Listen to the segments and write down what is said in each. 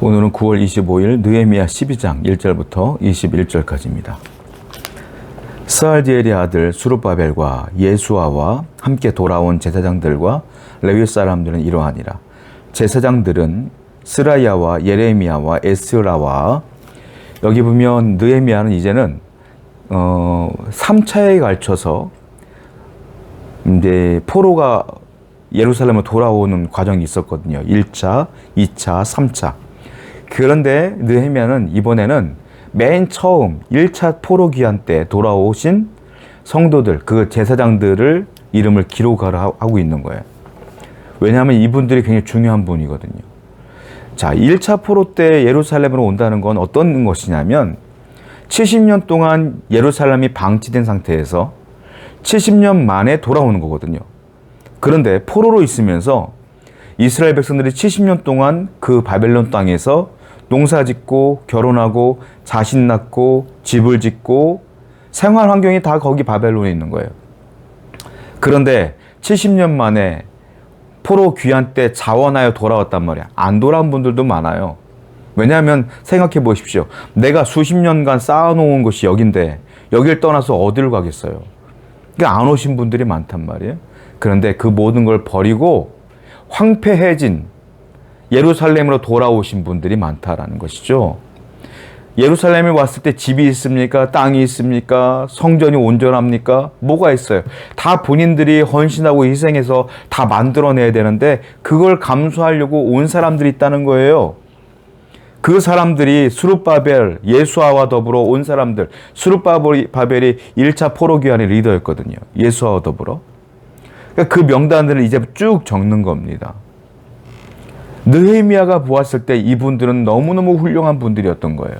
오늘은 9월 25일 느헤미야 12장 1절부터 21절까지입니다. 스알디엘의 아들 수룹바벨과 예수아와 함께 돌아온 제사장들과 레위 사람들은 이러하니라. 제사장들은 스라야와 예레미야와 에스라와, 여기 보면 느헤미야는 이제는 3차에 걸쳐서 이제 포로가 예루살렘으로 돌아오는 과정이 있었거든요. 1차, 2차, 3차. 그런데 느헤미야는 이번에는 맨 처음 1차 포로 귀환 때 돌아오신 성도들, 그 제사장들을 이름을 기록하고 있는 거예요. 왜냐하면 이분들이 굉장히 중요한 분이거든요. 자, 1차 포로 때 예루살렘으로 온다는 건 어떤 것이냐면 70년 동안 예루살렘이 방치된 상태에서 70년 만에 돌아오는 거거든요. 그런데 포로로 있으면서 이스라엘 백성들이 70년 동안 그 바벨론 땅에서 농사 짓고 결혼하고 자식 낳고 집을 짓고 생활 환경이 다 거기 바벨론에 있는 거예요. 그런데 70년 만에 포로 귀환 때 자원하여 돌아왔단 말이야. 안 돌아온 분들도 많아요. 왜냐하면 생각해 보십시오. 내가 수십 년간 쌓아놓은 것이 여긴데 여길 떠나서 어디를 가겠어요. 그러니까 안 오신 분들이 많단 말이에요. 그런데 그 모든 걸 버리고 황폐해진 예루살렘으로 돌아오신 분들이 많다라는 것이죠. 예루살렘에 왔을 때 집이 있습니까? 땅이 있습니까? 성전이 온전합니까? 뭐가 있어요? 다 본인들이 헌신하고 희생해서 다 만들어내야 되는데 그걸 감수하려고 온 사람들이 있다는 거예요. 그 사람들이 수룹바벨, 예수아와 더불어 온 사람들, 수룹바벨이 1차 포로 귀환의 리더였거든요. 예수아와 더불어. 그러니까 그 명단들을 이제 쭉 적는 겁니다. 느헤미야가 보았을 때 이분들은 너무너무 훌륭한 분들이었던 거예요.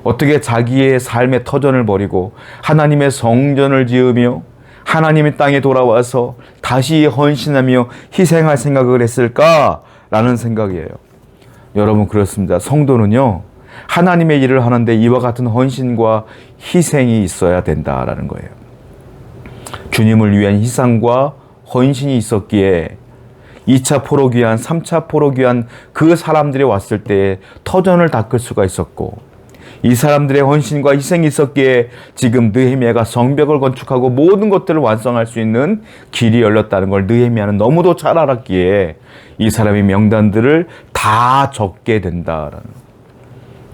어떻게 자기의 삶의 터전을 버리고 하나님의 성전을 지으며 하나님의 땅에 돌아와서 다시 헌신하며 희생할 생각을 했을까라는 생각이에요. 여러분, 그렇습니다. 성도는요, 하나님의 일을 하는데 이와 같은 헌신과 희생이 있어야 된다라는 거예요. 주님을 위한 희생과 헌신이 있었기에 2차 포로 귀환, 3차 포로 귀환 그 사람들이 왔을 때에 터전을 닦을 수가 있었고, 이 사람들의 헌신과 희생이 있었기에 지금 느헤미야가 성벽을 건축하고 모든 것들을 완성할 수 있는 길이 열렸다는 걸 느헤미야는 너무도 잘 알았기에 이 사람의 명단들을 다 적게 된다라는.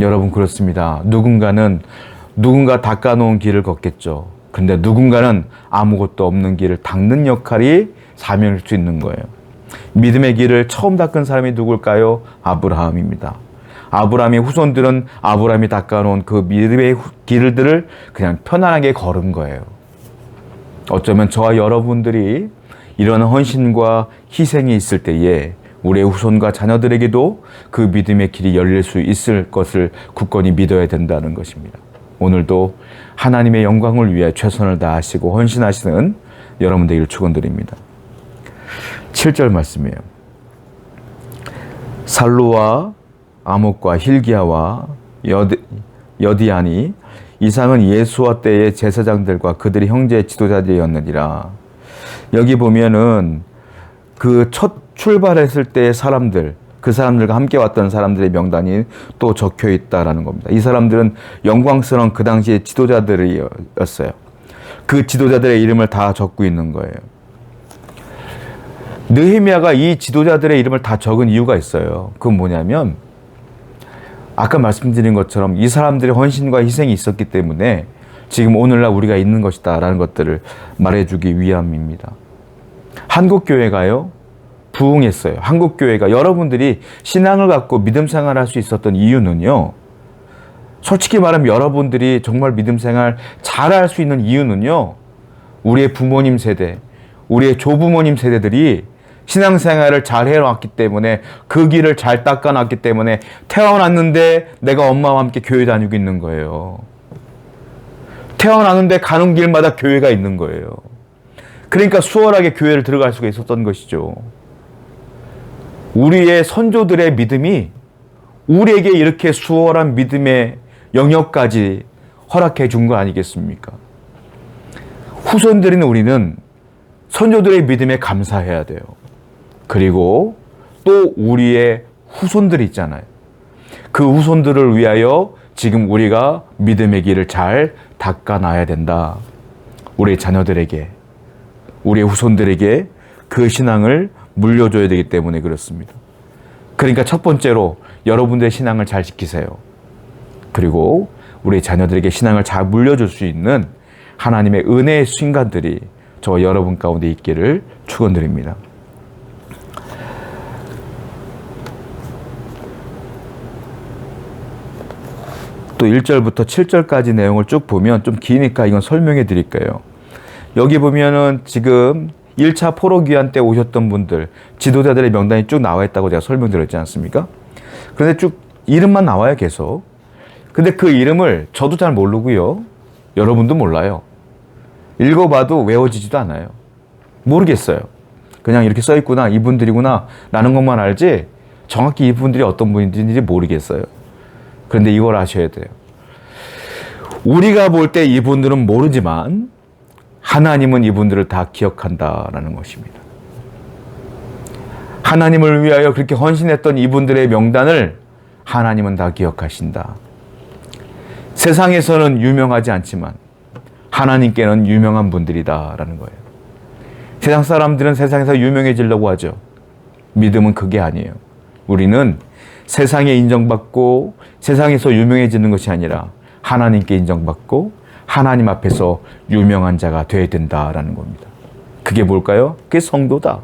여러분, 그렇습니다. 누군가 닦아놓은 길을 걷겠죠. 근데 누군가는 아무것도 없는 길을 닦는 역할이 사명일 수 있는 거예요. 믿음의 길을 처음 닦은 사람이 누굴까요? 아브라함입니다. 아브라함의 후손들은 아브라함이 닦아놓은 그 믿음의 길들을 그냥 편안하게 걸은 거예요. 어쩌면 저와 여러분들이 이런 헌신과 희생이 있을 때에 우리의 후손과 자녀들에게도 그 믿음의 길이 열릴 수 있을 것을 굳건히 믿어야 된다는 것입니다. 오늘도 하나님의 영광을 위해 최선을 다하시고 헌신하시는 여러분 되기를 축원드립니다. 7절 말씀이에요. 살루와 아목과 힐기야와 여디아니 이상은 예수와 때의 제사장들과 그들의 형제 지도자들이었느니라. 여기 보면은 그 첫 출발했을 때의 사람들, 그 사람들과 함께 왔던 사람들의 명단이 또 적혀 있다라는 겁니다. 이 사람들은 영광스러운 그 당시의 지도자들이었어요. 그 지도자들의 이름을 다 적고 있는 거예요. 느헤미야가 이 지도자들의 이름을 다 적은 이유가 있어요. 그건 뭐냐면 아까 말씀드린 것처럼 이 사람들의 헌신과 희생이 있었기 때문에 지금 오늘날 우리가 있는 것이다 라는 것들을 말해주기 위함입니다. 한국교회가요, 부흥했어요. 한국교회가 여러분들이 신앙을 갖고 믿음 생활을 할 수 있었던 이유는요, 솔직히 말하면 여러분들이 정말 믿음 생활 잘 할 수 있는 이유는요, 우리의 부모님 세대, 우리의 조부모님 세대들이 신앙생활을 잘 해왔기 때문에, 그 길을 잘 닦아놨기 때문에 태어났는데 내가 엄마와 함께 교회 다니고 있는 거예요. 태어났는데 가는 길마다 교회가 있는 거예요. 그러니까 수월하게 교회를 들어갈 수가 있었던 것이죠. 우리의 선조들의 믿음이 우리에게 이렇게 수월한 믿음의 영역까지 허락해 준 거 아니겠습니까? 후손들인 우리는 선조들의 믿음에 감사해야 돼요. 그리고 또 우리의 후손들이 있잖아요. 그 후손들을 위하여 지금 우리가 믿음의 길을 잘 닦아놔야 된다. 우리 자녀들에게, 우리의 후손들에게 그 신앙을 물려줘야 되기 때문에 그렇습니다. 그러니까 첫 번째로 여러분들의 신앙을 잘 지키세요. 그리고 우리 자녀들에게 신앙을 잘 물려줄 수 있는 하나님의 은혜의 순간들이 저 여러분 가운데 있기를 축원드립니다. 또 1절부터 7절까지 내용을 쭉 보면 좀 기니까 이건 설명해 드릴게요. 여기 보면은 지금 1차 포로귀환 때 오셨던 분들, 지도자들의 명단이 쭉 나와 있다고 제가 설명드렸지 않습니까? 그런데 쭉 이름만 나와요, 계속. 근데 그 이름을 저도 잘 모르고요. 여러분도 몰라요. 읽어봐도 외워지지도 않아요. 모르겠어요. 그냥 이렇게 써 있구나, 이분들이구나 라는 것만 알지 정확히 이분들이 어떤 분인지 모르겠어요. 그런데 이걸 아셔야 돼요. 우리가 볼 때 이분들은 모르지만 하나님은 이분들을 다 기억한다라는 것입니다. 하나님을 위하여 그렇게 헌신했던 이분들의 명단을 하나님은 다 기억하신다. 세상에서는 유명하지 않지만 하나님께는 유명한 분들이다라는 거예요. 세상 사람들은 세상에서 유명해지려고 하죠. 믿음은 그게 아니에요. 우리는 세상에 인정받고 세상에서 유명해지는 것이 아니라 하나님께 인정받고 하나님 앞에서 유명한 자가 되어야 된다라는 겁니다. 그게 뭘까요? 그게 성도다.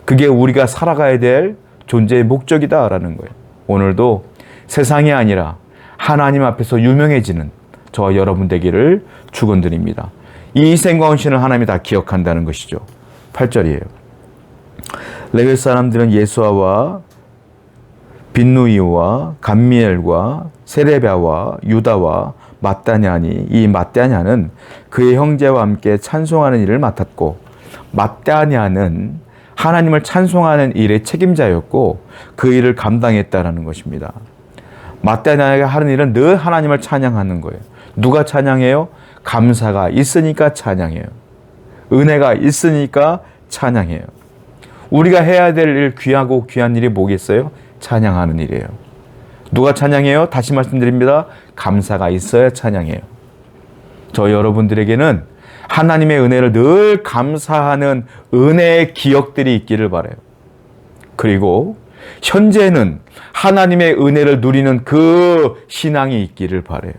그게 우리가 살아가야 될 존재의 목적이다라는 거예요. 오늘도 세상이 아니라 하나님 앞에서 유명해지는 저와 여러분 되기를 축원드립니다. 이 희생과 헌신을 하나님이 다 기억한다는 것이죠. 8절이에요. 레위 사람들은 예수아와 빈누이와 감미엘과 세레비아와 유다와 마따냐니, 이 마따냐는 그의 형제와 함께 찬송하는 일을 맡았고, 마따냐는 하나님을 찬송하는 일의 책임자였고 그 일을 감당했다라는 것입니다. 마따냐가 하는 일은 늘 하나님을 찬양하는 거예요. 누가 찬양해요? 감사가 있으니까 찬양해요. 은혜가 있으니까 찬양해요. 우리가 해야 될 일, 귀하고 귀한 일이 뭐겠어요? 찬양하는 일이에요. 누가 찬양해요? 다시 말씀드립니다. 감사가 있어야 찬양해요. 저 여러분들에게는 하나님의 은혜를 늘 감사하는 은혜의 기억들이 있기를 바라요. 그리고 현재는 하나님의 은혜를 누리는 그 신앙이 있기를 바라요.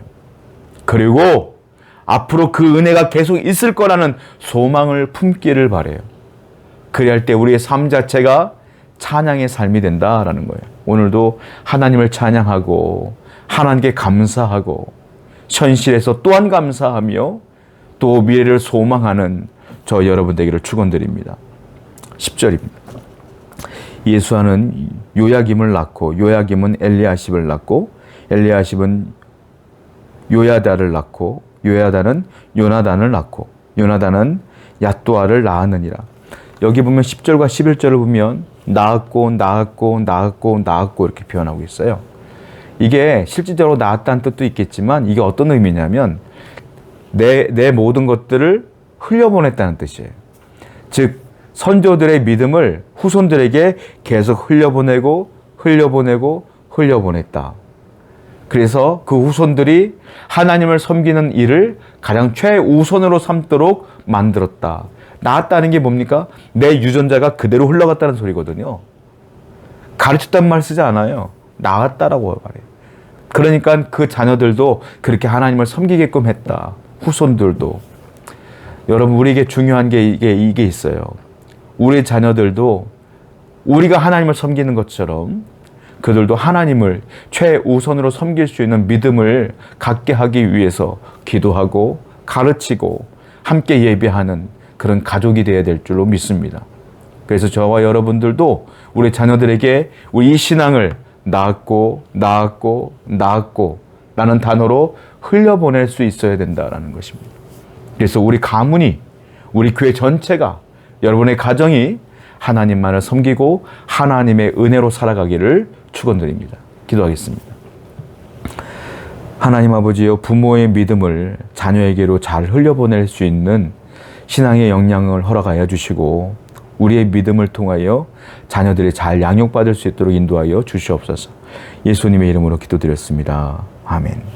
그리고 앞으로 그 은혜가 계속 있을 거라는 소망을 품기를 바라요. 그래야 할 때 우리의 삶 자체가 찬양의 삶이 된다라는 거예요. 오늘도 하나님을 찬양하고 하나님께 감사하고 현실에서 또한 감사하며 또 미래를 소망하는 저 여러분 되기를 축원드립니다. 10절입니다. 예수아는 요야김을 낳고 요야김은 엘리야십을 낳고 엘리야십은 요야다를 낳고 요야다는 요나단을 낳고 요나단은 얏도아를 낳았느니라. 여기 보면 10절과 11절을 보면 낳았고 이렇게 표현하고 있어요. 이게 실질적으로 낳았다는 뜻도 있겠지만 이게 어떤 의미냐면 내 모든 것들을 흘려보냈다는 뜻이에요. 즉 선조들의 믿음을 후손들에게 계속 흘려보냈다. 그래서 그 후손들이 하나님을 섬기는 일을 가장 최우선으로 삼도록 만들었다. 낳았다는 게 뭡니까? 내 유전자가 그대로 흘러갔다는 소리거든요. 가르쳤단 말 쓰지 않아요. 낳았다라고 말해요. 그러니까 그 자녀들도 그렇게 하나님을 섬기게끔 했다. 후손들도. 여러분, 우리에게 중요한 게 이게 있어요. 우리 자녀들도 우리가 하나님을 섬기는 것처럼 그들도 하나님을 최우선으로 섬길 수 있는 믿음을 갖게 하기 위해서 기도하고 가르치고 함께 예배하는 그런 가족이 되어야 될 줄로 믿습니다. 그래서 저와 여러분들도 우리 자녀들에게 우리 이 신앙을 낳았고 라는 단어로 흘려보낼 수 있어야 된다는 것입니다. 그래서 우리 가문이, 우리 교회 전체가, 여러분의 가정이 하나님만을 섬기고 하나님의 은혜로 살아가기를 축원드립니다. 기도하겠습니다. 하나님 아버지여, 부모의 믿음을 자녀에게로 잘 흘려보낼 수 있는 신앙의 역량을 허락하여 주시고 우리의 믿음을 통하여 자녀들이 잘 양육받을 수 있도록 인도하여 주시옵소서. 예수님의 이름으로 기도드렸습니다. 아멘.